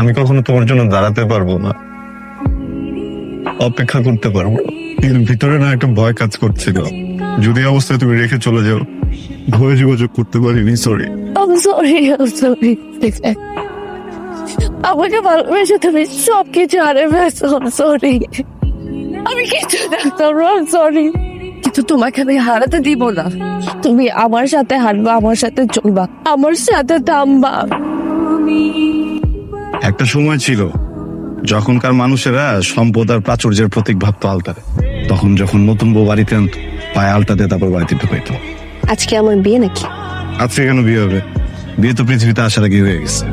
আমি কখনো তোমার জন্য দাঁড়াতে পারবো না, অপেক্ষা করতে পারবো না। কিন্তু ভিতরে না একটা ভয় কাজ করছিল, যদি অবস্থায় তুমি রেখে চলে যাও। ভয়ে যোগাযোগ করতে পারিনি, সরি। I'm sorry. আমাকে ভালোবেসে তুমি সব কিছু হারে ফেলছো। সরি, আমি কিছু দেখতাম না। সরি, কিন্তু তোমাকে আমি হারাতে দিব না। তুমি আমার সাথে হাঁটবা, আমার সাথে চলবা, আমার সাথে থামবা। একটা সময় ছিল যখনকার মানুষেরা সম্পদ আর প্রাচুর্যের প্রতীক ভাবতো আলতারে। তখন যখন নতুন বউ বাড়িতে আনতো, পায়ে আলতা দিয়ে তারপর বাড়িতে ঢুকাইতো। আজকে আমার বিয়ে নাকি? আজকে কেন বিয়ে হবে? বিয়ে তো পৃথিবীতে আসার আগে হয়ে গেছে।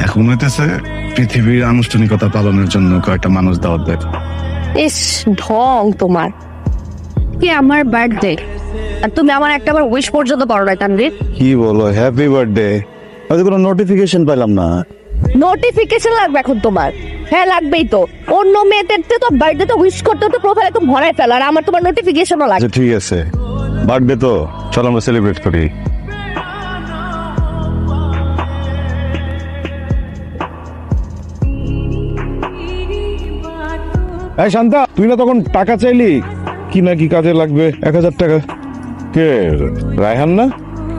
এখন হইতেছে পৃথিবীর আনুষ্ঠানিকতা পালনের জন্য কয়েকটা মানুষ দাওয়াত দেয়। ইস, ঢং তোমার। কি আমার বার্থডে আর তুমি আমার একটাবার উইশ পর্যন্ত করো না তানভীর। কি বলো, হ্যাপি বার্থডে? হয়তো কোনো নোটিফিকেশন পেলাম না। নোটিফিকেশন লাগবে এখন তোমার? হ্যাঁ লাগবেই তো। অন্য মেয়েদের তো বার্থডে তো উইশ করতে তো প্রোফাইলে তো ভরাই ফেলো, আর আমার তোমার নোটিফিকেশনও লাগবে। আচ্ছা ঠিক আছে, বার্থডে তো চলো আমরা সেলিব্রেট করি। এই শান্তা, তুই না তখন টাকা চাইলি, কি না কি কাজে লাগবে 1000 টাকা? কে, রায়হান না?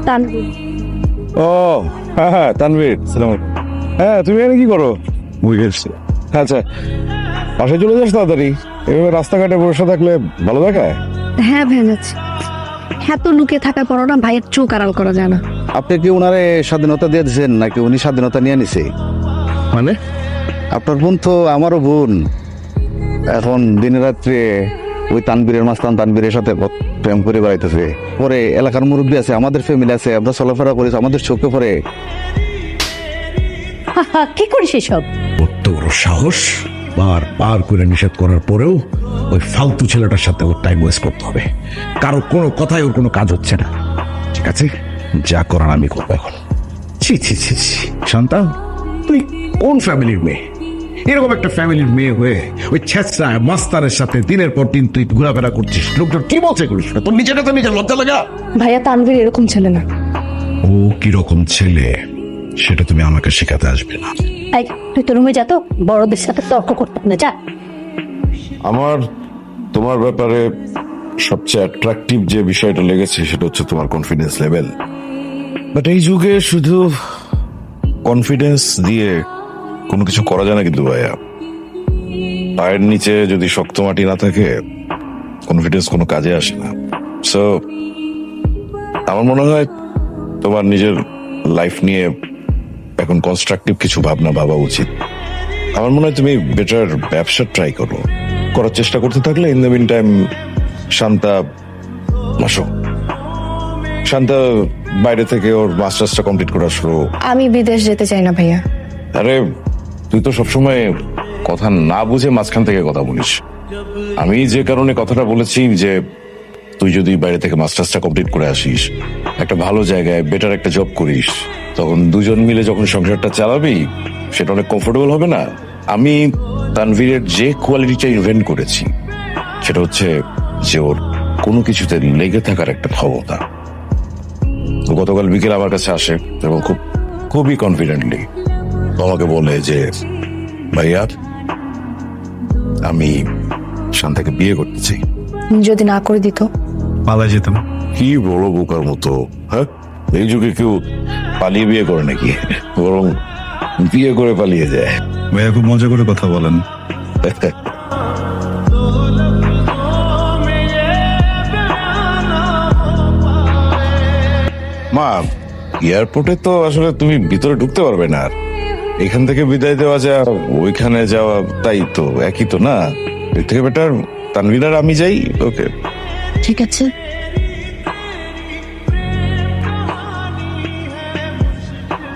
তানভীর। ও হ্যাঁ হ্যাঁ, তানভীর। হ্যাঁ, তুমি এখানে কি করো? বুঝে এসছি। আচ্ছা, বাসায় চলে যাস তাড়াতাড়ি। এভাবে রাস্তাঘাটে বসে থাকলে ভালো দেখায়? হ্যাঁ ভেঙেছি। এত লুকিয়ে থাকার পরও না ভাইয়ের চোখ আড়াল করা যায় না। আপনি কি ওনারে স্বাধীনতা দিয়ে দিয়েছেন নাকি উনি স্বাধীনতা নিয়ে নিছে? মানে আপনার বোন তো আমারও বোন। এখন দিনে রাত্রে ওই তানবীরের মাস্তান তানবীরের সাথে প্রেম করে বেড়াইতেছে। পরে এলাকার মুরব্বী আছে, আমাদের ফ্যামিলি আছে, আমরা চলাফেরা করি, আমাদের চোখে পড়ে। কি করিস এসব? কত বড় সাহস! বার করে নিষেধ করার পরেও ওই ফালতু ছেলেটার সাথে ওর টাইম ওয়েস্ট করতে হবে। কারো কোনো কথায় ওর কোনো কাজ হচ্ছে না। ঠিক আছে, যা করার আমি করবো এখন। ছি ছি ছি ছি, শান্তা, তুই কোন ফ্যামিলির মেয়ে? এরকম একটা ফ্যামিলির মেয়ে হয়ে ওই ছেঁচড়া মাস্তারের সাথে দিনের পর দিন তুই ঘোরাফেরা করছিস। লোকজন কি বলছে করিস না? তোর নিজেটা তো নিজের লজ্জা লাগা। ভাইয়া, তানভীর এরকম ছেলে না। ও কিরকম ছেলে সেটা তুমি আমাকে শেখাতে আসবে না। এই, তুই তো রুমে যা তো, বড়দের সাথে তর্ক করতে না, যা। আমার তোমার ব্যাপারে সবচেয়ে অ্যাট্রাকটিভ যে বিষয়টা লেগেছে সেটা হচ্ছে তোমার কনফিডেন্স লেভেল। বাট এই যুগে শুধু কনফিডেন্স দিয়ে কোনো কিছু করা যায় না কিন্তু ভাইয়া। পায়ের নিচে যদি শক্ত মাটি না থাকে, কনফিডেন্স কোনো কাজে আসে না। সো আমার মনে হয় তোমার নিজের লাইফ নিয়ে এখন কনস্ট্রাকটিভ কিছু ভাবনা ভাবা উচিত। আমার মনে হয় তুমি বেটার ব্যবসা ট্রাই করো, করার চেষ্টা করতে থাকলে। In the meantime Shanta Shanta বাইরে থেকে ওর মাস্টার্সটা কমপ্লিট করা শুরু। আমি বিদেশ যেতে চাই না ভাইয়া। আরে তুই তো সবসময় কথা না বুঝে মাঝখান থেকে কথা বলিস। আমি যে কারণে কথাটা বলেছি যে তুই যদি বাইরে থেকে মাস্টার্সটা কমপ্লিট করে আসিস, একটা ভালো জায়গায় বেটার একটা জব করিস, তখন দুজন মিলে যখন সংসারটা চালাবি সেটা অনেক কমফোর্টেবল হবে না? আমি তানভীরের যে কোয়ালিটিটা ইনভেন্ট করেছি সেটা হচ্ছে যে ওর কোনো কিছুতে লেগে থাকার একটা ক্ষমতা। তো গতকাল বিকেল আমার কাছে আসে এবং খুবই কনফিডেন্টলি আমাকে বলে যে ভাইয়া, আমি শান্তাকে বিয়ে করতে চাই। যদি না করে দিত? পালা যেতাম। কি বড় বোকার মতো! হ্যাঁ, এই যুগে কেউ পালিয়ে বিয়ে করে নাকি? বরং বিয়ে করে পালিয়ে যায়। ভাইয়া খুব মজা করে কথা বলেন। মা, এয়ারপোর্টে তো আসলে তুমি ভিতরে ঢুকতে পারবে না। আর এখান থেকে বিদায় দেওয়া যা ওইখানে যাওয়া তাই তো একই তো না? এর থেকে বেটার তানভীর আর আমি যাই। ওকে, ঠিক আছে।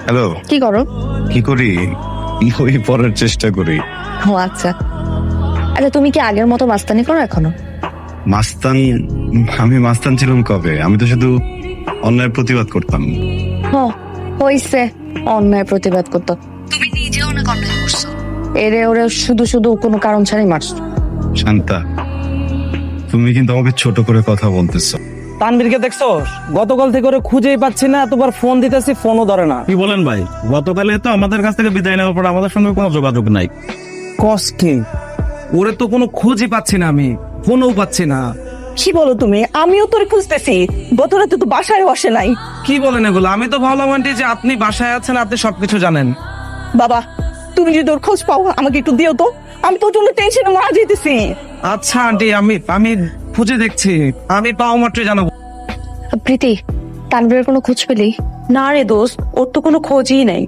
হ্যালো, কি করো? কি করি? ওই পড়ার চেষ্টা করি। ও আচ্ছা। আচ্ছা, তুমি কি আগের মতো মাস্তানি করো এখনো? মাস্তান? আমি মাস্তান ছিলাম কবে? আমি তো শুধু অন্যায় প্রতিবাদ করতাম। হইছে, অন্যায় প্রতিবাদ করতো। তুমি নিজেও অনেক অন্যায় করছো। এরে ওরে শুধু শুধু কোনো কারণ ছাড়াই মারছো। শান্তা, তুমি কিন্তু আমাকে ছোট করে কথা বলতেছো। তানবীরকে দেখছো? গতকাল থেকে ওরে খুঁজেই পাচ্ছি না, এতবার ফোন দিতেছি ফোনও ধরে না। কি বলেন ভাই? গতকালে তো আমাদের কাছ থেকে বিদায় নেওয়ার পর আমাদের সঙ্গে কোনো যোগাযোগ নাই। কষ্টে ওরে তো কোনো খোঁজই পাচ্ছি না, আমি ফোনও পাচ্ছি না। কি বলো তুমি? আমিও তোরে খুঁজতেছি, গত রাতে তো বাসায় বসে নাই। কি বলেন এগুলো? আমি তো ভাবলাম আন্টি যে আপনি বাসায় আছেন, আপনি সবকিছু জানেন। বাবা, তুমি যদি ওর খোঁজ পাও আমাকে একটু দিও তো, আমি তোর জন্য টেনশনে মারা যেতেছি। আচ্ছা আন্টি, আমি খুঁজে দেখছি, আমি পাওয়া মাত্রই জানাবো। প্রীতি, তানভীরের কোনো খোঁজ পেলি? না রে দোস্ত, ওর তো কোনো খোঁজই নাই।